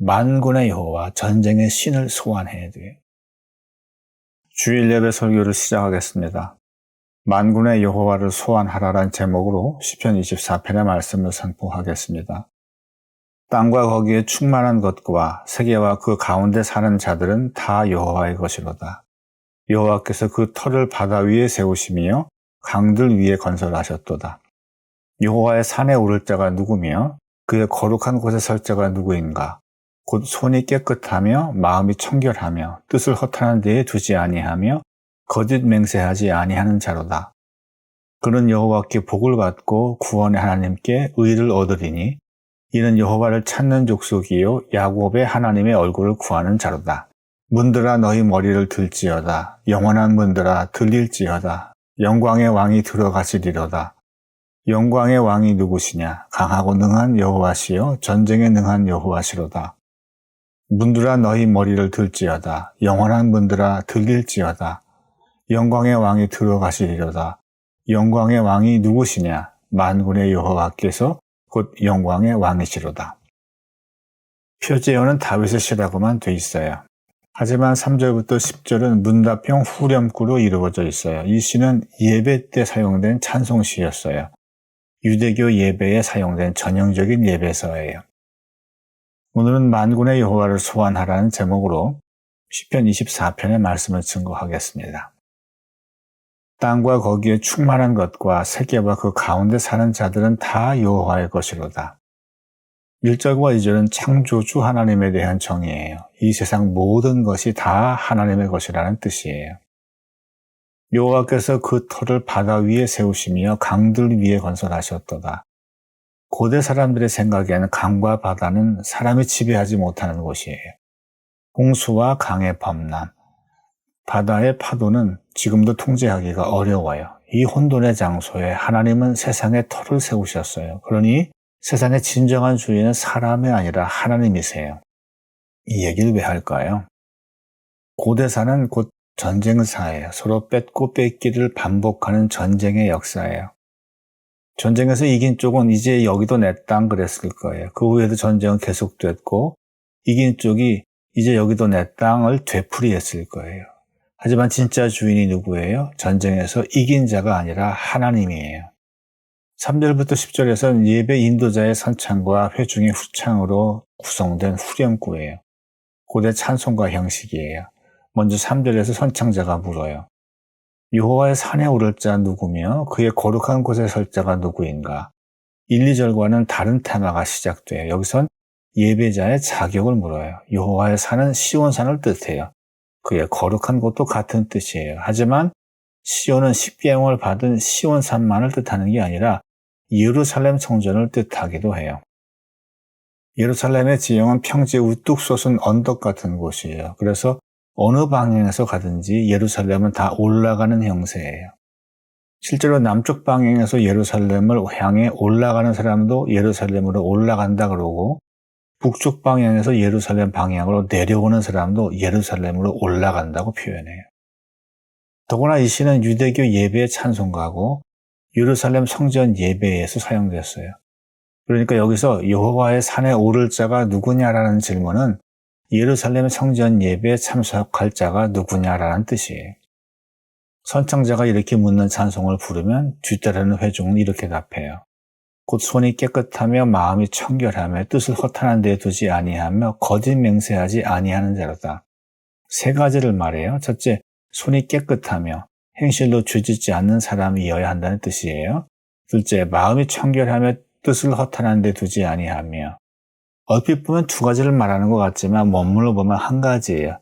만군의 여호와, 전쟁의 신을 소환해야 돼요. 주일 예배 설교를 시작하겠습니다. 만군의 여호와를 소환하라란 제목으로 시편 24편의 말씀을 선포하겠습니다. 땅과 거기에 충만한 것과 세계와 그 가운데 사는 자들은 다 여호와의 것이로다. 여호와께서 그 터를 바다 위에 세우시며 강들 위에 건설하셨도다. 여호와의 산에 오를 자가 누구며 그의 거룩한 곳에 설 자가 누구인가? 곧 손이 깨끗하며 마음이 청결하며 뜻을 허탄한 데에 두지 아니하며 거짓 맹세하지 아니하는 자로다. 그는 여호와께 복을 받고 구원의 하나님께 의를 얻으리니 이는 여호와를 찾는 족속이요 야곱의 하나님의 얼굴을 구하는 자로다. 문들아 너희 머리를 들지어다. 영원한 문들아 들릴지어다. 영광의 왕이 들어가시리로다. 영광의 왕이 누구시냐? 강하고 능한 여호와시요 전쟁에 능한 여호와시로다. 문들아 너희 머리를 들지어다. 영원한 문들아 들릴지어다. 영광의 왕이 들어가시리로다. 영광의 왕이 누구시냐? 만군의 여호와께서 곧 영광의 왕이시로다. 표제어는 다윗의 시라고만 돼 있어요. 하지만 3절부터 10절은 문답형 후렴구로 이루어져 있어요. 이 시는 예배 때 사용된 찬송시였어요. 유대교 예배에 사용된 전형적인 예배서예요. 오늘은 만군의 여호와를 소환하라는 제목으로 시편 24편의 말씀을 증거하겠습니다. 땅과 거기에 충만한 것과 세계와 그 가운데 사는 자들은 다 여호와의 것이로다. 1절과 2절은 창조주 하나님에 대한 정의예요. 이 세상 모든 것이 다 하나님의 것이라는 뜻이에요. 여호와께서 그 터를 바다 위에 세우시며 강들 위에 건설하셨도다. 고대 사람들의 생각에는 강과 바다는 사람이 지배하지 못하는 곳이에요. 홍수와 강의 범람, 바다의 파도는 지금도 통제하기가 어려워요. 이 혼돈의 장소에 하나님은 세상에 터를 세우셨어요. 그러니 세상의 진정한 주인은 사람이 아니라 하나님이세요. 이 얘기를 왜 할까요? 고대사는 곧 전쟁사예요. 서로 뺏고 뺏기를 반복하는 전쟁의 역사예요. 전쟁에서 이긴 쪽은 이제 여기도 내 땅 그랬을 거예요. 그 후에도 전쟁은 계속됐고 이긴 쪽이 이제 여기도 내 땅을 되풀이했을 거예요. 하지만 진짜 주인이 누구예요? 전쟁에서 이긴 자가 아니라 하나님이에요. 3절부터 10절에서는 예배 인도자의 선창과 회중의 후창으로 구성된 후렴구예요. 고대 찬송가 형식이에요. 먼저 3절에서 선창자가 물어요. 여호와의 산에 오를 자 누구며 그의 거룩한 곳에 설 자가 누구인가? 1, 2절과는 다른 테마가 시작돼요. 여기선 예배자의 자격을 물어요. 여호와의 산은 시온산을 뜻해요. 그의 거룩한 곳도 같은 뜻이에요. 하지만 시온은 십계명을 받은 시온산만을 뜻하는 게 아니라 예루살렘 성전을 뜻하기도 해요. 예루살렘의 지형은 평지에 우뚝 솟은 언덕 같은 곳이에요. 그래서 어느 방향에서 가든지 예루살렘은 다 올라가는 형세예요. 실제로 남쪽 방향에서 예루살렘을 향해 올라가는 사람도 예루살렘으로 올라간다 그러고 북쪽 방향에서 예루살렘 방향으로 내려오는 사람도 예루살렘으로 올라간다고 표현해요. 더구나 이 시는 유대교 예배의 찬송가고 예루살렘 성전 예배에서 사용됐어요. 그러니까 여기서 여호와의 산에 오를 자가 누구냐라는 질문은 예루살렘 성전 예배에 참석할 자가 누구냐라는 뜻이에요. 선창자가 이렇게 묻는 찬송을 부르면 뒤따르는 회중은 이렇게 답해요. 곧 손이 깨끗하며 마음이 청결하며 뜻을 허탄한 데에 두지 아니하며 거짓 맹세하지 아니하는 자로다. 세 가지를 말해요. 첫째, 손이 깨끗하며 행실로 죄짓지 않는 사람이어야 한다는 뜻이에요. 둘째, 마음이 청결하며 뜻을 허탄한 데 두지 아니하며. 얼핏 보면 두 가지를 말하는 것 같지만 원문을 보면 한 가지예요.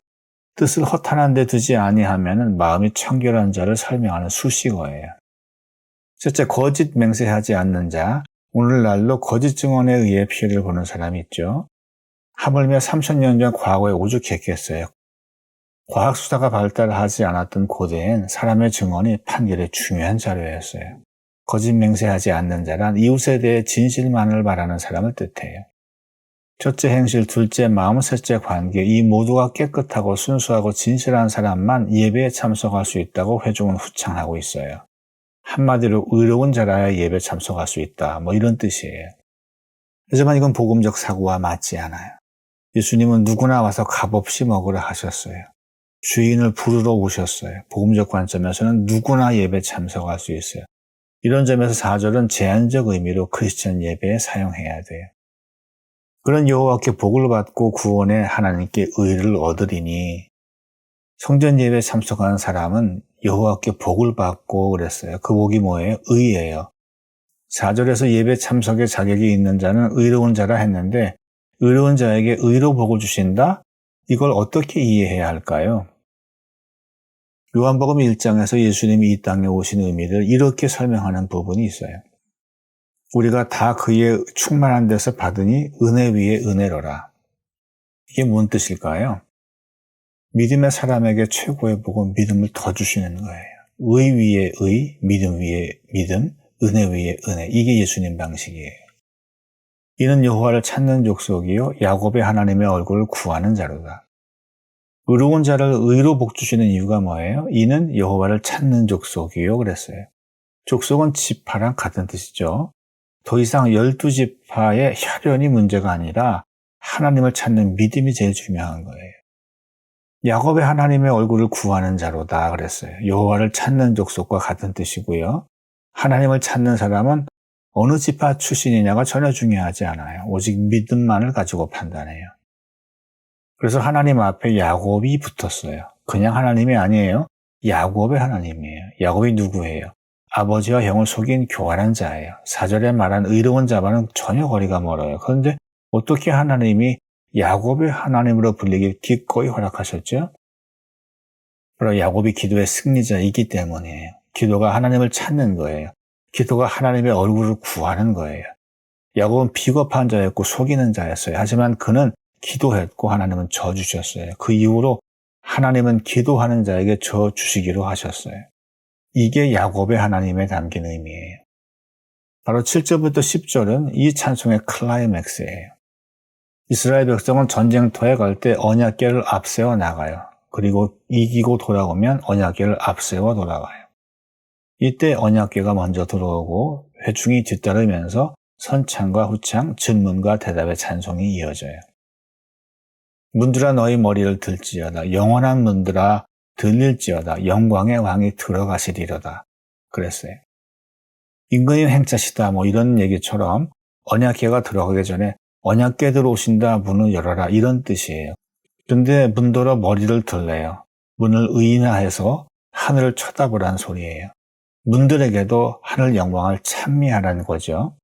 뜻을 허탄한 데 두지 아니하면은 마음이 청결한 자를 설명하는 수식어예요. 셋째, 거짓 맹세하지 않는 자. 오늘날로 거짓 증언에 의해 피해를 보는 사람이 있죠. 하물며 3000년 전 과거에 오죽했겠어요. 과학수사가 발달하지 않았던 고대엔 사람의 증언이 판결의 중요한 자료였어요. 거짓 맹세하지 않는 자란 이웃에 대해 진실만을 말하는 사람을 뜻해요. 첫째 행실, 둘째 마음, 셋째 관계, 이 모두가 깨끗하고 순수하고 진실한 사람만 예배에 참석할 수 있다고 회중은 후창하고 있어요. 한마디로 의로운 자라야 예배에 참석할 수 있다. 이런 뜻이에요. 하지만 이건 복음적 사고와 맞지 않아요. 예수님은 누구나 와서 값없이 먹으라 하셨어요. 주인을 부르러 오셨어요. 복음적 관점에서는 누구나 예배 참석할 수 있어요. 이런 점에서 4절은 제한적 의미로 크리스천 예배에 사용해야 돼요. 그런 여호와께 복을 받고 구원의 하나님께 의를 얻으리니 성전 예배에 참석하는 사람은 여호와께 복을 받고 그랬어요. 그 복이 뭐예요? 의예요. 4절에서 예배 참석에 자격이 있는 자는 의로운 자라 했는데 의로운 자에게 의로 복을 주신다? 이걸 어떻게 이해해야 할까요? 요한복음 1장에서 예수님이 이 땅에 오신 의미를 이렇게 설명하는 부분이 있어요. 우리가 다 그의 충만한 데서 받으니 은혜 위에 은혜로라. 이게 뭔 뜻일까요? 믿음의 사람에게 최고의 복은 믿음을 더 주시는 거예요. 의 위에 의, 믿음 위에 믿음, 은혜 위에 은혜. 이게 예수님 방식이에요. 이는 여호와를 찾는 족속이요 야곱의 하나님의 얼굴을 구하는 자로다. 의로운 자를 의로 복 주시는 이유가 뭐예요? 이는 여호와를 찾는 족속이요 그랬어요. 족속은 지파랑 같은 뜻이죠. 더 이상 12지파의 혈연이 문제가 아니라 하나님을 찾는 믿음이 제일 중요한 거예요. 야곱의 하나님의 얼굴을 구하는 자로다 그랬어요. 여호와를 찾는 족속과 같은 뜻이고요. 하나님을 찾는 사람은 어느 지파 출신이냐가 전혀 중요하지 않아요. 오직 믿음만을 가지고 판단해요. 그래서 하나님 앞에 야곱이 붙었어요. 그냥 하나님이 아니에요. 야곱의 하나님이에요. 야곱이 누구예요? 아버지와 형을 속인 교활한 자예요. 4절에 말한 의로운 자와는 전혀 거리가 멀어요. 그런데 어떻게 하나님이 야곱의 하나님으로 불리길 기꺼이 허락하셨죠? 바로 야곱이 기도의 승리자이기 때문이에요. 기도가 하나님을 찾는 거예요. 기도가 하나님의 얼굴을 구하는 거예요. 야곱은 비겁한 자였고 속이는 자였어요. 하지만 그는 기도했고 하나님은 저 주셨어요. 그 이후로 하나님은 기도하는 자에게 저 주시기로 하셨어요. 이게 야곱의 하나님에 담긴 의미예요. 바로 7절부터 10절은 이 찬송의 클라이맥스예요. 이스라엘 백성은 전쟁터에 갈 때 언약궤를 앞세워 나가요. 그리고 이기고 돌아오면 언약궤를 앞세워 돌아가요. 이때 언약궤가 먼저 들어오고 회중이 뒤따르면서 선창과 후창, 질문과 대답의 찬송이 이어져요. 문들아 너희 머리를 들지어다. 영원한 문들아 들릴지어다. 영광의 왕이 들어가시리로다. 그랬어요. 임금님 행차시다 이런 얘기처럼 언약궤가 들어가기 전에 언약궤 들어오신다 문을 열어라 이런 뜻이에요. 그런데 문들어 머리를 들래요. 문을 의인화해서 하늘을 쳐다보라는 소리예요. 문들에게도 하늘 영광을 찬미하라는 거죠.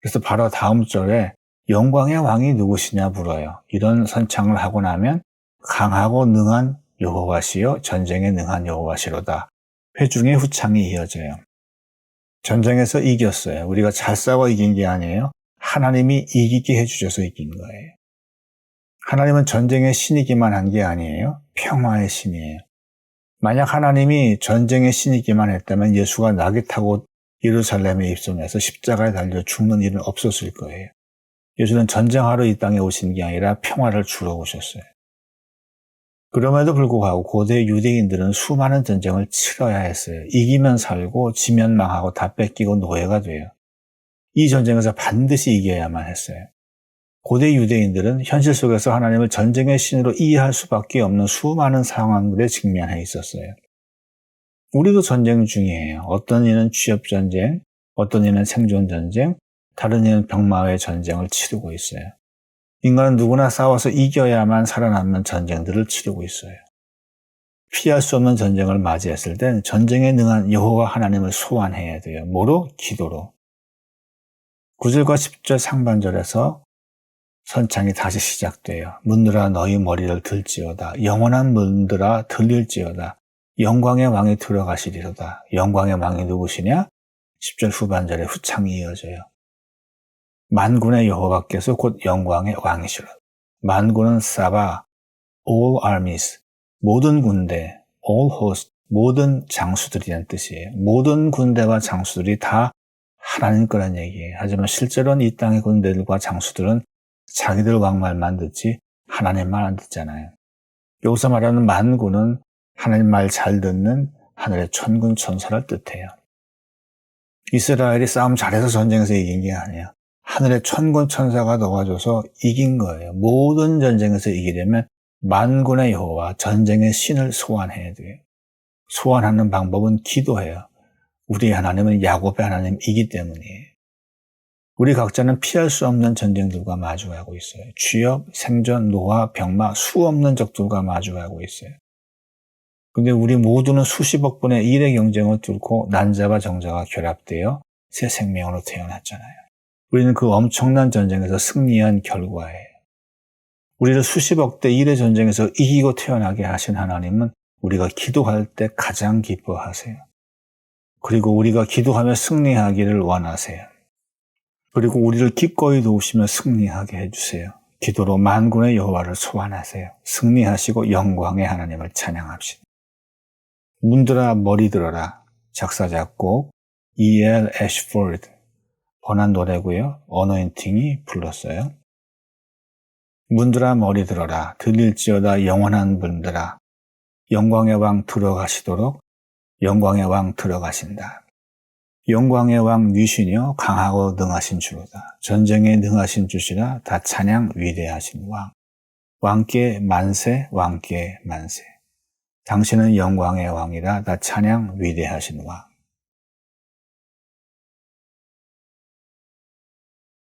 그래서 바로 다음 절에 영광의 왕이 누구시냐 물어요. 이런 선창을 하고 나면 강하고 능한 여호와시요 전쟁에 능한 여호와시로다. 회중의 후창이 이어져요. 전쟁에서 이겼어요. 우리가 잘 싸워 이긴 게 아니에요. 하나님이 이기게 해주셔서 이긴 거예요. 하나님은 전쟁의 신이기만 한 게 아니에요. 평화의 신이에요. 만약 하나님이 전쟁의 신이기만 했다면 예수가 나귀 타고 예루살렘에 입성해서 십자가에 달려 죽는 일은 없었을 거예요. 예수는 전쟁하러 이 땅에 오신 게 아니라 평화를 주러 오셨어요. 그럼에도 불구하고 고대 유대인들은 수많은 전쟁을 치러야 했어요. 이기면 살고 지면 망하고 다 뺏기고 노예가 돼요. 이 전쟁에서 반드시 이겨야만 했어요. 고대 유대인들은 현실 속에서 하나님을 전쟁의 신으로 이해할 수밖에 없는 수많은 상황들에 직면해 있었어요. 우리도 전쟁 중이에요. 어떤 이는 취업전쟁, 어떤 이는 생존전쟁, 다른 이는 병마의 전쟁을 치르고 있어요. 인간은 누구나 싸워서 이겨야만 살아남는 전쟁들을 치르고 있어요. 피할 수 없는 전쟁을 맞이했을 땐 전쟁에 능한 여호와 하나님을 소환해야 돼요. 뭐로? 기도로. 9절과 10절 상반절에서 선창이 다시 시작돼요. 문들아 너희 머리를 들지어다. 영원한 문들아 들릴지어다. 영광의 왕이 들어가시리로다. 영광의 왕이 누구시냐? 10절 후반절에 후창이 이어져요. 만군의 여호와께서 곧 영광의 왕이시로다. 만군은 사바, all armies, 모든 군대, all host, 모든 장수들이라는 뜻이에요. 모든 군대와 장수들이 다 하나님 거란 얘기예요. 하지만 실제로는 이 땅의 군대들과 장수들은 자기들 왕말만 듣지 하나님 말 안 듣잖아요. 여기서 말하는 만군은 하나님 말 잘 듣는 하늘의 천군 천사를 뜻해요. 이스라엘이 싸움 잘해서 전쟁에서 이긴 게 아니에요. 하늘의 천군천사가 도와줘서 이긴 거예요. 모든 전쟁에서 이기려면 만군의 여호와 전쟁의 신을 소환해야 돼요. 소환하는 방법은 기도해요. 우리 하나님은 야곱의 하나님이기 때문이에요. 우리 각자는 피할 수 없는 전쟁들과 마주하고 있어요. 취업, 생존, 노화, 병마, 수 없는 적들과 마주하고 있어요. 근데 우리 모두는 수십억 분의 1의 경쟁을 뚫고 난자와 정자가 결합되어 새 생명으로 태어났잖아요. 우리는 그 엄청난 전쟁에서 승리한 결과예요. 우리를 수십억 대 1의 전쟁에서 이기고 태어나게 하신 하나님은 우리가 기도할 때 가장 기뻐하세요. 그리고 우리가 기도하며 승리하기를 원하세요. 그리고 우리를 기꺼이 도우시며 승리하게 해주세요. 기도로 만군의 여호와를 소환하세요. 승리하시고 영광의 하나님을 찬양합시다. 문들아 머리 들어라. 작사 작곡 E.L. 애쉬포드 번안 노래고요. 어노인팅이 불렀어요. 문들아 머리 들어라. 들릴지어다 영원한 분들아. 영광의 왕 들어가시도록 영광의 왕 들어가신다. 영광의 왕 위시며 강하고 능하신 주로다. 전쟁에 능하신 주시라 다 찬양 위대하신 왕. 왕께 만세 왕께 만세. 당신은 영광의 왕이라 다 찬양 위대하신 왕.